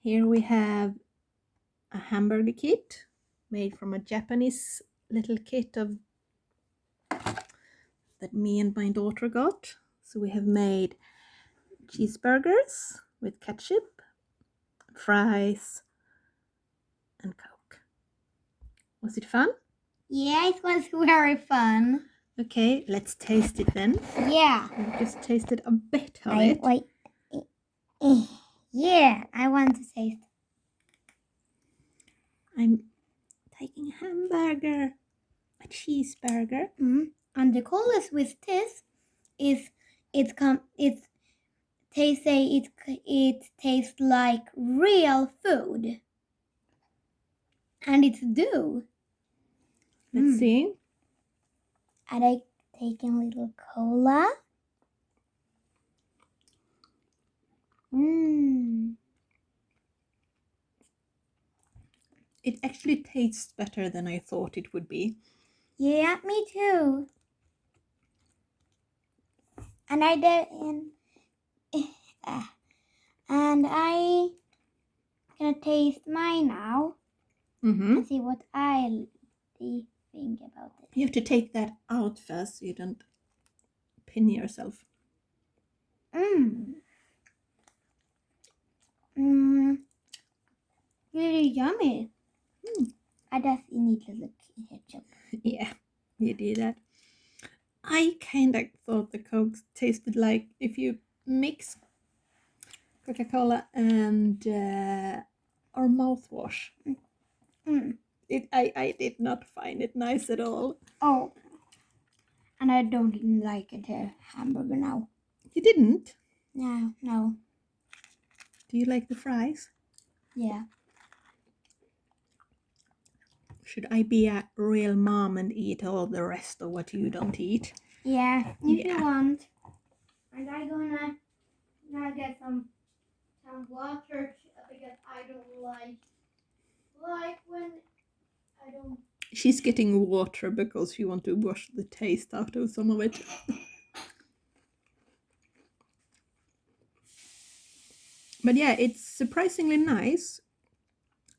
Here we have a hamburger kit made from a Japanese little kit of that me and my daughter got. So we have made cheeseburgers with ketchup, fries, and Coke. Was it fun? Yeah, it was very fun. Okay, let's taste it then. Yeah. We've just tasted a bit of it. Wait. Yeah, I want to taste. I'm taking a hamburger, a cheeseburger. And the coolest with this is it tastes like real food. And it's do. Let's see. And I taking a little cola. It actually tastes better than I thought it would be. Yeah, me too. And I did, and I gonna taste mine now and see what I think about it. You have to take that out first so you don't pin yourself. Really yummy. I just need a little ketchup. Yeah, you did that. I kind of thought the Coke tasted like if you mix Coca-Cola and our mouthwash. I did not find it nice at all. Oh, and I don't like the hamburger now. You didn't? No. Do you like the fries? Yeah. Should I be a real mom and eat all the rest of what you don't eat? Yeah, if you want. And I'm gonna get some water because I don't like when I don't. She's getting water because she wants to wash the taste out of some of it. But yeah, it's surprisingly nice.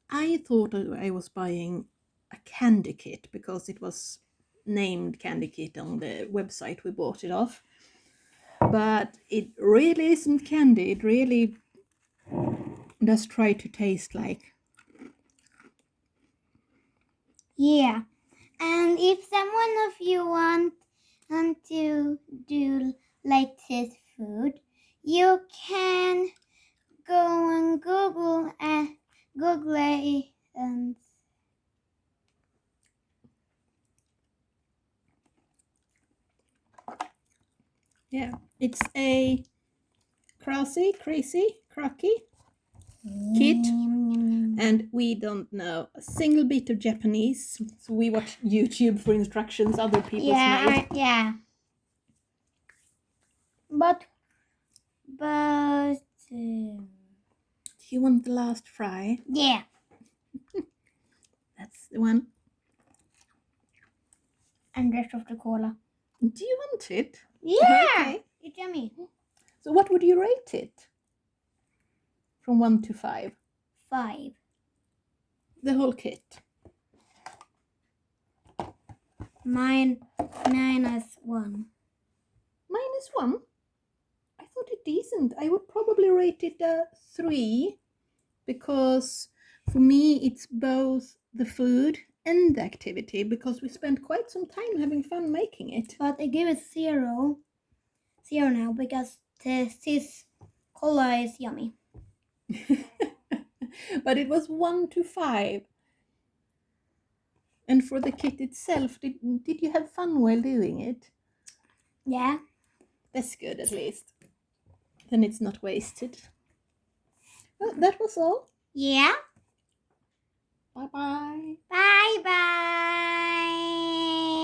I thought I was buying a candy kit because it was named candy kit on the website we bought it off. But it really isn't candy. It really does try to taste like. Yeah, and if someone of you want to do like this food, you can go on Google and Google it and Yeah, it's a Kracie kit, and we don't know a single bit of Japanese, so we watch YouTube for instructions other people's made. Yeah. But do you want the last fry? Yeah. That's the one. And rest of the cola. Do you want it? Yeah. Okay. It's yummy. So what would you rate it? From 1 to 5? 5. The whole kit. Mine -1. -1? I thought it decent. I would probably rate it a 3 because for me it's both the food and the activity because we spent quite some time having fun making it. But I give it 0 now because this cola is yummy. But it was 1 to 5. And for the kit itself, did you have fun while doing it? Yeah. That's good at least. Then it's not wasted. Well, that was all. Yeah. Bye-bye. Bye-bye.